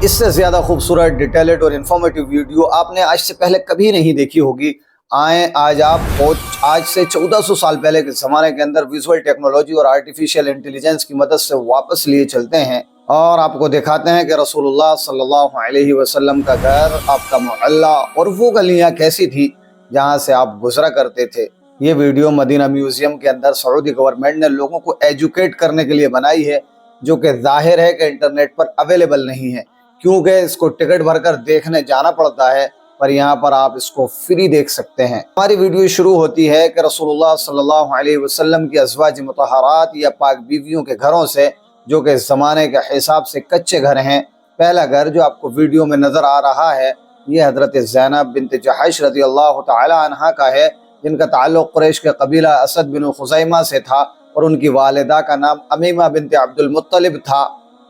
اس سے زیادہ خوبصورت، ڈیٹیلڈ اور انفارمیٹیو ویڈیو آپ نے آج سے پہلے کبھی نہیں دیکھی ہوگی۔ آئیں آج آج سے 1400 سال پہلے کے زمانے کے اندر ویژول ٹیکنالوجی اور آرٹیفیشل انٹیلیجنس کی مدد سے واپس لیے چلتے ہیں اور آپ کو دکھاتے ہیں کہ رسول اللہ صلی اللہ علیہ وسلم کا گھر، آپ کا محلہ اور وہ گلیاں کیسی تھی جہاں سے آپ گزرا کرتے تھے۔ یہ ویڈیو مدینہ میوزیم کے اندر سعودی گورنمنٹ نے لوگوں کو ایجوکیٹ کرنے کے لیے بنائی ہے، جو کہ ظاہر ہے کہ انٹرنیٹ پر اویلیبل نہیں ہے، کیونکہ اس کو ٹکٹ بھر کر دیکھنے جانا پڑتا ہے، پر یہاں پر آپ اس کو فری دیکھ سکتے ہیں۔ ہماری ویڈیو شروع ہوتی ہے کہ رسول اللہ صلی اللہ علیہ وسلم کی ازواج مطہرات یا پاک بیویوں کے گھروں سے، جو کہ اس زمانے کے حساب سے کچے گھر ہیں۔ پہلا گھر جو آپ کو ویڈیو میں نظر آ رہا ہے یہ حضرت زینب بنت جحش رضی اللہ تعالی عنہا کا ہے، جن کا تعلق قریش کے قبیلہ اسد بن خزیمہ سے تھا اور ان کی والدہ کا نام امیمہ بنت عبد المطلب تھا،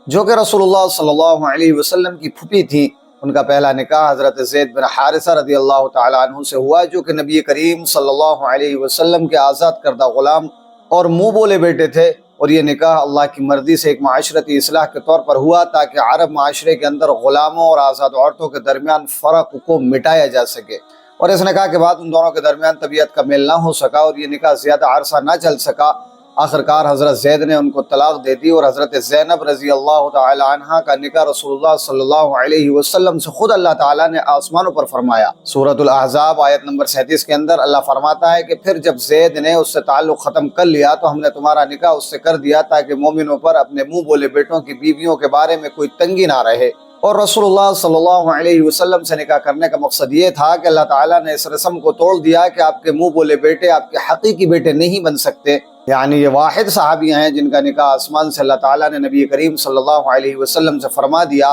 جو کہ رسول اللہ صلی اللہ علیہ وسلم کی پھوپھی تھی۔ ان کا پہلا نکاح حضرت زید بن حارثہ رضی اللہ تعالی عنہ سے ہوا، جو کہ نبی کریم صلی اللہ علیہ وسلم کے آزاد کردہ غلام اور منہ بولے بیٹے تھے، اور یہ نکاح اللہ کی مرضی سے ایک معاشرتی اصلاح کے طور پر ہوا تاکہ عرب معاشرے کے اندر غلاموں اور آزاد عورتوں کے درمیان فرق کو مٹایا جا سکے۔ اور اس نکاح کے بعد ان دونوں کے درمیان طبیعت کا میل نہ ہو سکا اور یہ نکاح زیادہ عرصہ نہ چل سکا۔ آخرکار حضرت زید نے ان کو طلاق دے دی اور حضرت زینب رضی اللہ تعالی عنہا کا نکاح رسول اللہ صلی اللہ علیہ وسلم سے خود اللہ تعالیٰ نے آسمانوں پر فرمایا۔ سورۃ الاحزاب آیت نمبر 37 کے اندر اللہ فرماتا ہے کہ پھر جب زید نے اس سے تعلق ختم کر لیا تو ہم نے تمہارا نکاح اس سے کر دیا تاکہ مومنوں پر اپنے منہ بولے بیٹوں کی بیویوں کے بارے میں کوئی تنگی نہ رہے۔ اور رسول اللہ صلی اللہ علیہ وسلم سے نکاح کرنے کا مقصد یہ تھا کہ اللہ تعالیٰ نے اس رسم کو توڑ دیا کہ آپ کے منہ بولے بیٹے آپ کے حقیقی بیٹے نہیں بن سکتے۔ یعنی یہ واحد صحابیہ ہیں جن کا نکاح آسمان سے اللہ تعالیٰ نے نبی کریم صلی اللہ علیہ وسلم سے فرما دیا،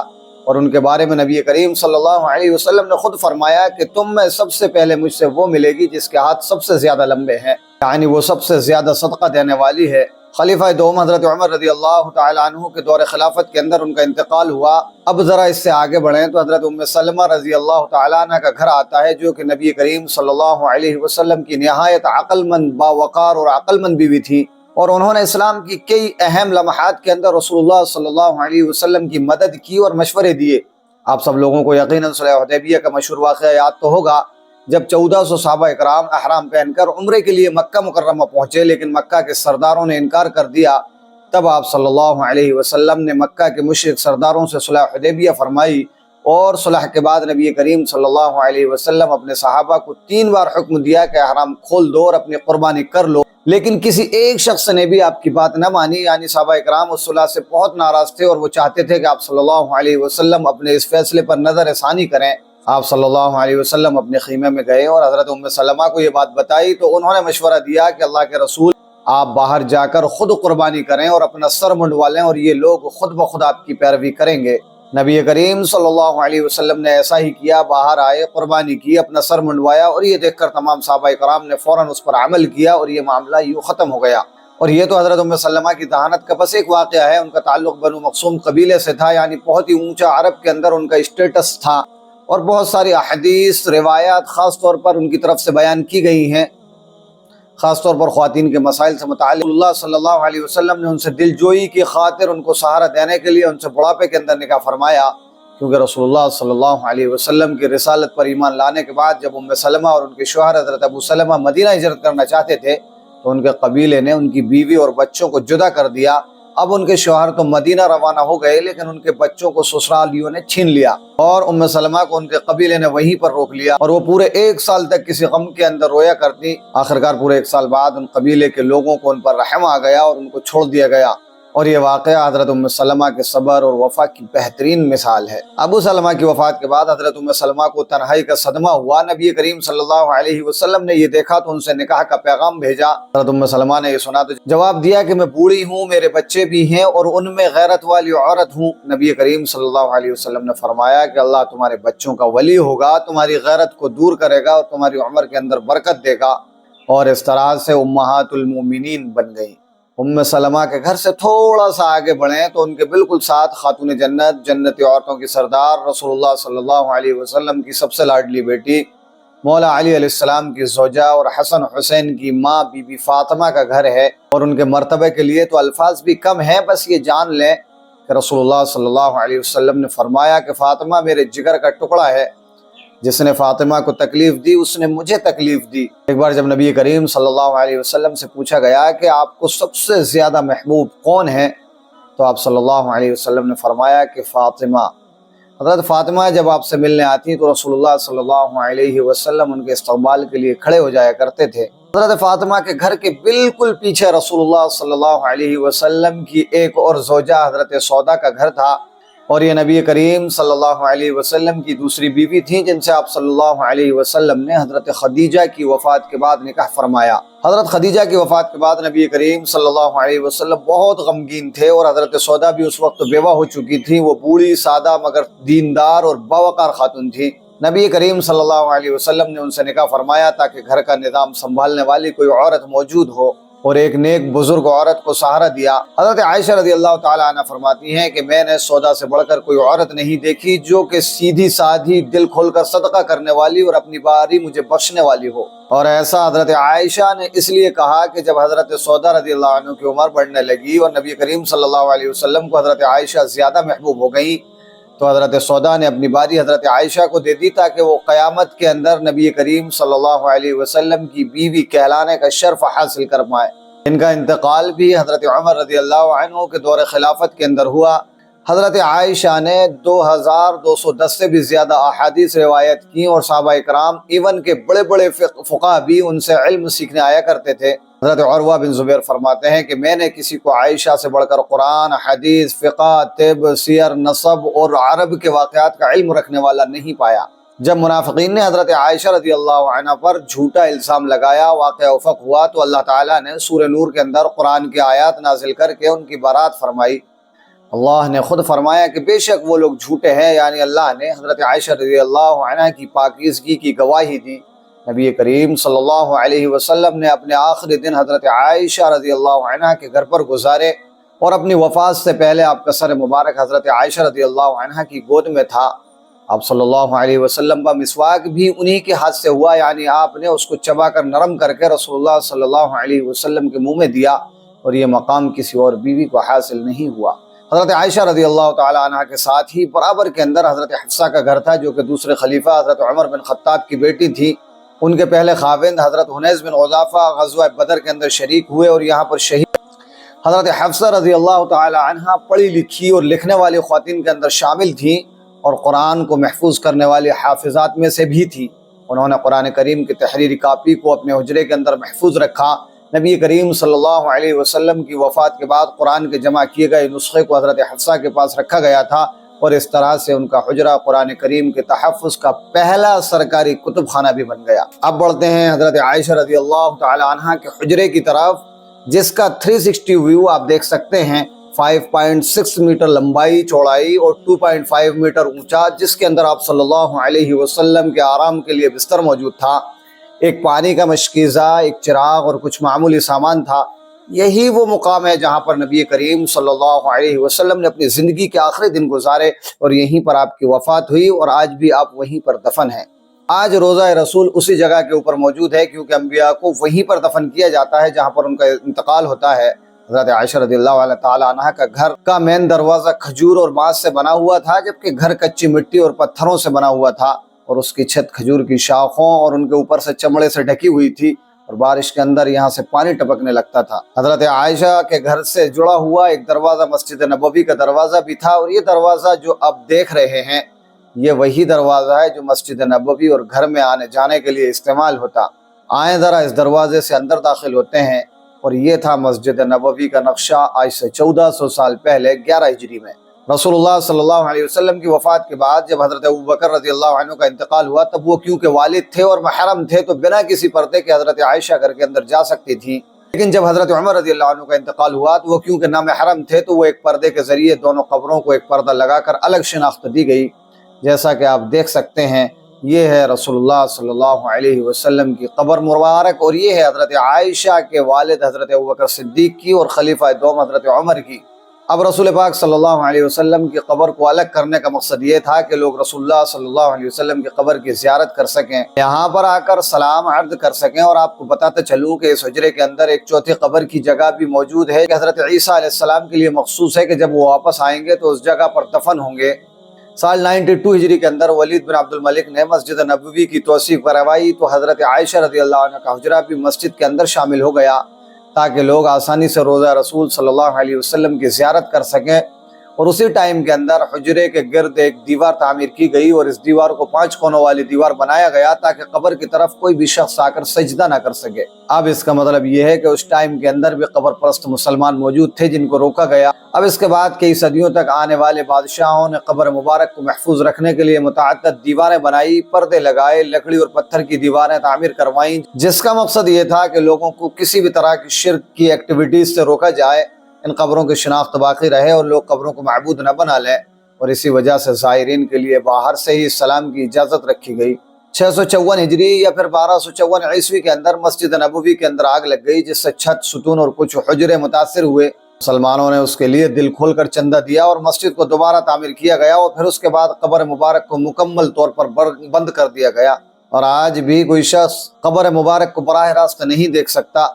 اور ان کے بارے میں نبی کریم صلی اللہ علیہ وسلم نے خود فرمایا کہ تم میں سب سے پہلے مجھ سے وہ ملے گی جس کے ہاتھ سب سے زیادہ لمبے ہیں، یعنی وہ سب سے زیادہ صدقہ دینے والی ہے۔ خلیفہ دوم حضرت عمر رضی اللہ تعالی عنہ کے دور خلافت کے اندر ان کا انتقال ہوا۔ اب ذرا اس سے آگے بڑھیں تو حضرت ام سلمہ رضی اللہ تعالی عنہ کا گھر آتا ہے، جو کہ نبی کریم صلی اللہ علیہ وسلم کی نہایت عقل مند، باوقار اور عقل مند بیوی تھی، اور انہوں نے اسلام کی کئی اہم لمحات کے اندر رسول اللہ صلی اللہ علیہ وسلم کی مدد کی اور مشورے دیے۔ آپ سب لوگوں کو یقیناً صلح حدیبیہ کا مشہور واقعہ یاد تو ہوگا، جب 1400 صحابہ اکرام احرام پہن کر عمرے کے لیے مکہ مکرمہ پہنچے لیکن مکہ کے سرداروں نے انکار کر دیا۔ تب آپ صلی اللہ علیہ وسلم نے مکہ کے مشرک سرداروں سے صلح حدیبیہ فرمائی، اور صلح کے بعد نبی کریم صلی اللہ علیہ وسلم اپنے صحابہ کو 3 بار حکم دیا کہ احرام کھول دو اور اپنی قربانی کر لو، لیکن کسی ایک شخص نے بھی آپ کی بات نہ مانی، یعنی صحابہ اکرام اس صلح سے بہت ناراض تھے اور وہ چاہتے تھے کہ آپ صلی اللہ علیہ وسلم اپنے اس فیصلے پر نظر ثانی کریں۔ آپ صلی اللہ علیہ وسلم اپنے خیمے میں گئے اور حضرت ام سلمہ کو یہ بات بتائی تو انہوں نے مشورہ دیا کہ اللہ کے رسول، آپ باہر جا کر خود قربانی کریں اور اپنا سر منڈوا لیں، اور یہ لوگ خود بخود آپ کی پیروی کریں گے۔ نبی کریم صلی اللہ علیہ وسلم نے ایسا ہی کیا، باہر آئے، قربانی کی، اپنا سر منڈوایا، اور یہ دیکھ کر تمام صحابہ کرام نے فوراً اس پر عمل کیا اور یہ معاملہ یوں ختم ہو گیا۔ اور یہ تو حضرت ام سلمہ کی ذہانت کا بس ایک واقعہ ہے، ان کا تعلق بنو مخزوم قبیلے سے تھا، یعنی بہت ہی اونچا عرب کے اندر ان کا اسٹیٹس تھا، اور بہت ساری احادیث روایات خاص طور پر ان کی طرف سے بیان کی گئی ہیں، خاص طور پر خواتین کے مسائل سے متعلق۔ اللہ صلی اللہ علیہ وسلم نے ان سے دل جوئی کی خاطر ان کو سہارا دینے کے لیے ان سے بڑھاپے کے اندر نکاح فرمایا، کیونکہ رسول اللہ صلی اللہ علیہ وسلم کی رسالت پر ایمان لانے کے بعد جب ام سلمہ اور ان کے شوہر حضرت ابو سلمہ مدینہ ہجرت کرنا چاہتے تھے تو ان کے قبیلے نے ان کی بیوی اور بچوں کو جدا کر دیا۔ اب ان کے شوہر تو مدینہ روانہ ہو گئے لیکن ان کے بچوں کو سسرالیوں نے چھین لیا، اور ام سلمہ کو ان کے قبیلے نے وہیں پر روک لیا، اور وہ پورے 1 سال تک کسی غم کے اندر رویا کرتی۔ آخرکار پورے 1 سال بعد ان قبیلے کے لوگوں کو ان پر رحم آ گیا اور ان کو چھوڑ دیا گیا، اور یہ واقعہ حضرت ام سلمہ کے صبر اور وفا کی بہترین مثال ہے۔ ابو سلمہ کی وفات کے بعد حضرت ام سلمہ کو تنہائی کا صدمہ ہوا۔ نبی کریم صلی اللہ علیہ وسلم نے یہ دیکھا تو ان سے نکاح کا پیغام بھیجا۔ حضرت ام سلمہ نے یہ سنا تو جواب دیا کہ میں بوڑھی ہوں، میرے بچے بھی ہیں اور ان میں غیرت والی عورت ہوں۔ نبی کریم صلی اللہ علیہ وسلم نے فرمایا کہ اللہ تمہارے بچوں کا ولی ہوگا، تمہاری غیرت کو دور کرے گا اور تمہاری عمر کے اندر برکت دے گا، اور اس طرح سے امہات المومنین بن گئیں۔ ام سلمہ کے گھر سے تھوڑا سا آگے بڑھیں تو ان کے بالکل ساتھ خاتون جنت، جنتی عورتوں کی سردار، رسول اللہ صلی اللہ علیہ وسلم کی سب سے لاڈلی بیٹی مولا علی علیہ السلام کی زوجہ اور حسن حسین کی ماں بی بی فاطمہ کا گھر ہے، اور ان کے مرتبے کے لیے تو الفاظ بھی کم ہیں، بس یہ جان لیں کہ رسول اللہ صلی اللہ علیہ وسلم نے فرمایا کہ فاطمہ میرے جگر کا ٹکڑا ہے، جس نے فاطمہ کو تکلیف دی اس نے مجھے تکلیف دی۔ ایک بار جب نبی کریم صلی اللہ علیہ وسلم سے پوچھا گیا کہ آپ کو سب سے زیادہ محبوب کون ہے، تو آپ صلی اللہ علیہ وسلم نے فرمایا کہ فاطمہ۔ حضرت فاطمہ جب آپ سے ملنے آتی تو رسول اللہ صلی اللہ علیہ وسلم ان کے استقبال کے لیے کھڑے ہو جایا کرتے تھے۔ حضرت فاطمہ کے گھر کے بالکل پیچھے رسول اللہ صلی اللہ علیہ وسلم کی ایک اور زوجہ حضرت سودا کا گھر تھا، اور یہ نبی کریم صلی اللہ علیہ وسلم کی دوسری بیوی تھیں، جن سے آپ صلی اللہ علیہ وسلم نے حضرت خدیجہ کی وفات کے بعد نکاح فرمایا۔ حضرت خدیجہ کی وفات کے بعد نبی کریم صلی اللہ علیہ وسلم بہت غمگین تھے، اور حضرت سودا بھی اس وقت بیوہ ہو چکی تھی۔ وہ بوڑھی، سادہ مگر دیندار اور باوقار خاتون تھی۔ نبی کریم صلی اللہ علیہ وسلم نے ان سے نکاح فرمایا تاکہ گھر کا نظام سنبھالنے والی کوئی عورت موجود ہو، اور ایک نیک بزرگ عورت کو سہارا دیا۔ حضرت عائشہ رضی اللہ تعالی عنہ فرماتی ہیں کہ میں نے سودا سے بڑھ کر کوئی عورت نہیں دیکھی جو کہ سیدھی سادھی، دل کھول کر صدقہ کرنے والی اور اپنی باری مجھے بخشنے والی ہو۔ اور ایسا حضرت عائشہ نے اس لیے کہا کہ جب حضرت سودا رضی اللہ عنہ کی عمر بڑھنے لگی اور نبی کریم صلی اللہ علیہ وسلم کو حضرت عائشہ زیادہ محبوب ہو گئی، تو حضرت سودا نے اپنی باری حضرت عائشہ کو دے دی تاکہ وہ قیامت کے اندر نبی کریم صلی اللہ علیہ وسلم کی بیوی کہلانے کا شرف حاصل کر پائے۔ ان کا انتقال بھی حضرت عمر رضی اللہ عنہ کے دور خلافت کے اندر ہوا۔ حضرت عائشہ نے 2210 سے بھی زیادہ احادیث روایت کی، اور صحابہ اکرام ایون کے بڑے بڑے فقہ بھی ان سے علم سیکھنے آیا کرتے تھے۔ حضرت عروہ بن زبیر فرماتے ہیں کہ میں نے کسی کو عائشہ سے بڑھ کر قرآن، حدیث، فقہ، طب، سیر، نسب اور عرب کے واقعات کا علم رکھنے والا نہیں پایا۔ جب منافقین نے حضرت عائشہ رضی اللہ عنہ پر جھوٹا الزام لگایا، واقعہ افق ہوا، تو اللہ تعالیٰ نے سورہ نور کے اندر قرآن کی آیات نازل کر کے ان کی برات فرمائی۔ اللہ نے خود فرمایا کہ بے شک وہ لوگ جھوٹے ہیں، یعنی اللہ نے حضرت عائشہ رضی اللہ عنہ کی پاکیزگی کی گواہی دی۔ نبی کریم صلی اللہ علیہ وسلم نے اپنے آخری دن حضرت عائشہ رضی اللہ عنہ کے گھر پر گزارے، اور اپنی وفات سے پہلے آپ کا سر مبارک حضرت عائشہ رضی اللہ عنہ کی گود میں تھا۔ آپ صلی اللہ علیہ وسلم کا مسواک بھی انہی کے ہاتھ سے ہوا، یعنی آپ نے اس کو چبا کر نرم کر کے رسول اللہ صلی اللہ علیہ وسلم کے منہ میں دیا، اور یہ مقام کسی اور بیوی کو حاصل نہیں ہوا۔ حضرت عائشہ رضی اللہ تعالی عنہ کے ساتھ ہی برابر کے اندر حضرت حفصہ کا گھر تھا، جو کہ دوسرے خلیفہ حضرت عمر بن خطاب کی بیٹی تھی۔ ان کے پہلے خاوند حضرت حنیز بن غضافہ غزوہ بدر کے اندر شریک ہوئے اور یہاں پر شہید۔ حضرت حفصہ رضی اللہ تعالی عنہ پڑھی لکھی اور لکھنے والی خواتین کے اندر شامل تھیں، اور قرآن کو محفوظ کرنے والی حافظات میں سے بھی تھی۔ انہوں نے قرآن کریم کی تحریری کاپی کو اپنے حجرے کے اندر محفوظ رکھا۔ نبی کریم صلی اللہ علیہ وسلم کی وفات کے بعد قرآن کے جمع کیے گئے نسخے کو حضرت حفصہ کے پاس رکھا گیا تھا، اور اس طرح سے ان کا حجرہ قرآن کریم کے تحفظ کا پہلا سرکاری کتب خانہ بھی بن گیا۔ اب بڑھتے ہیں حضرت عائشہ رضی اللہ تعالی عنہ کے حجرے کی طرف، جس کا 360 ویو آپ دیکھ سکتے ہیں۔ 5.6 میٹر لمبائی چوڑائی اور 2.5 میٹر اونچا، جس کے اندر آپ صلی اللہ علیہ وسلم کے آرام کے لیے بستر موجود تھا، ایک پانی کا مشکیزہ، ایک چراغ اور کچھ معمولی سامان تھا۔ یہی وہ مقام ہے جہاں پر نبی کریم صلی اللہ علیہ وسلم نے اپنی زندگی کے آخری دن گزارے، اور یہیں پر آپ کی وفات ہوئی، اور آج بھی آپ وہیں پر دفن ہیں۔ آج روضہ رسول اسی جگہ کے اوپر موجود ہے، کیونکہ انبیاء کو وہیں پر دفن کیا جاتا ہے جہاں پر ان کا انتقال ہوتا ہے۔ حضرت عائشہ رضی اللہ تعالی عنہ کا گھر کا مین دروازہ کھجور اور بانس سے بنا ہوا تھا، جبکہ گھر کچی مٹی اور پتھروں سے بنا ہوا تھا، اور اس کی چھت کھجور کی شاخوں اور ان کے اوپر سے چمڑے سے ڈھکی ہوئی تھی، اور بارش کے اندر یہاں سے پانی ٹپکنے لگتا تھا۔ حضرت عائشہ کے گھر سے جڑا ہوا ایک دروازہ مسجد نبوی کا دروازہ بھی تھا، اور یہ دروازہ جو اب دیکھ رہے ہیں یہ وہی دروازہ ہے جو مسجد نبوی اور گھر میں آنے جانے کے لیے استعمال ہوتا۔ آئیں ذرا اس دروازے سے اندر داخل ہوتے ہیں، اور یہ تھا مسجد نبوی کا نقشہ آج سے 1400 سال پہلے 11 ہجری میں۔ رسول اللہ صلی اللہ علیہ وسلم کی وفات کے بعد جب حضرت ابوبکر رضی اللہ عنہ کا انتقال ہوا، تب وہ کیونکہ والد تھے اور محرم تھے تو بنا کسی پردے کے حضرت عائشہ گھر کے اندر جا سکتی تھی، لیکن جب حضرت عمر رضی اللہ عنہ کا انتقال ہوا تو وہ کیونکہ نامحرم تھے تو وہ ایک پردے کے ذریعے دونوں قبروں کو ایک پردہ لگا کر الگ شناخت دی گئی۔ جیسا کہ آپ دیکھ سکتے ہیں، یہ ہے رسول اللہ صلی اللہ علیہ وسلم کی قبر مبارک، اور یہ ہے حضرت عائشہ کے والد حضرت ابوبکر صدیق کی اور خلیفہ دوم حضرت عمر کی۔ اب رسول پاک صلی اللہ علیہ وسلم کی قبر کو الگ کرنے کا مقصد یہ تھا کہ لوگ رسول اللہ صلی اللہ علیہ وسلم کی قبر کی زیارت کر سکیں، یہاں پر آ کر سلام عرض کر سکیں، اور آپ کو بتاتا چلوں کہ اس حجرے کے اندر ایک چوتھی قبر کی جگہ بھی موجود ہے کہ حضرت عیسیٰ علیہ السلام کے لیے مخصوص ہے کہ جب وہ واپس آئیں گے تو اس جگہ پر دفن ہوں گے۔ سال 92 ہجری کے اندر ولید بن عبد الملک نے مسجد نبوی کی توسیع کروائی تو حضرت عائشہ رضی اللہ عنہ کا حجرہ بھی مسجد کے اندر شامل ہو گیا تاکہ لوگ آسانی سے روضہ رسول صلی اللہ علیہ وسلم کی زیارت کر سکیں۔ اور اسی ٹائم کے اندر حجرے کے گرد ایک دیوار تعمیر کی گئی اور اس دیوار کو 5 کونوں والی دیوار بنایا گیا تاکہ قبر کی طرف کوئی بھی شخص آ کر سجدہ نہ کر سکے۔ اب اس کا مطلب یہ ہے کہ اس ٹائم کے اندر بھی قبر پرست مسلمان موجود تھے جن کو روکا گیا۔ اب اس کے بعد کئی صدیوں تک آنے والے بادشاہوں نے قبر مبارک کو محفوظ رکھنے کے لیے متعدد دیواریں بنائی، پردے لگائے، لکڑی اور پتھر کی دیواریں تعمیر کروائیں، جس کا مقصد یہ تھا کہ لوگوں کو کسی بھی طرح کی شرک کی ایکٹیویٹیز سے روکا جائے، ان قبروں کی شناخت باقی رہے اور لوگ قبروں کو معبود نہ بنا لیں، اور اسی وجہ سے زائرین کے لیے باہر سے ہی سلام کی اجازت رکھی گئی۔ 654 ہجری یا پھر 1254 عیسوی کے اندر مسجد نبوی کے اندر آگ لگ گئی جس سے چھت، ستون اور کچھ حجرے متاثر ہوئے۔ مسلمانوں نے اس کے لیے دل کھول کر چندہ دیا اور مسجد کو دوبارہ تعمیر کیا گیا، اور پھر اس کے بعد قبر مبارک کو مکمل طور پر بند کر دیا گیا، اور آج بھی کوئی شخص قبر مبارک کو براہ راست نہیں دیکھ سکتا۔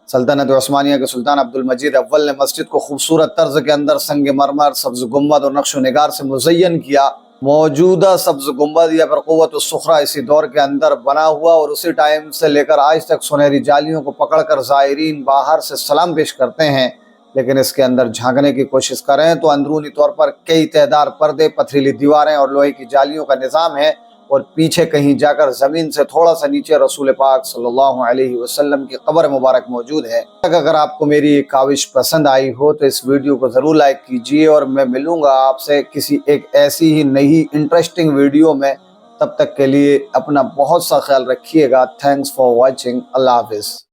سلطنت عثمانیہ کے سلطان عبد المجید اول نے مسجد کو خوبصورت طرز کے اندر سنگ مرمر، سبز گنبد اور نقش و نگار سے مزین کیا۔ موجودہ سبز گنبد یا پھر قوت الصخرہ اسی دور کے اندر بنا ہوا اور اسی ٹائم سے لے کر آج تک سنہری جالیوں کو پکڑ کر زائرین باہر سے سلام پیش کرتے ہیں، لیکن اس کے اندر جھانکنے کی کوشش کریں تو اندرونی طور پر کئی تعداد پردے، پتھریلی دیواریں اور لوہے کی جالیوں کا نظام ہے، اور پیچھے کہیں جا کر زمین سے تھوڑا سا نیچے رسول پاک صلی اللہ علیہ وسلم کی قبر مبارک موجود ہے۔ اگر آپ کو میری کاوش پسند آئی ہو تو اس ویڈیو کو ضرور لائک کیجئے، اور میں ملوں گا آپ سے کسی ایک ایسی ہی نئی انٹرسٹنگ ویڈیو میں۔ تب تک کے لیے اپنا بہت سا خیال رکھیے گا۔ Thanks for watching. اللہ حافظ۔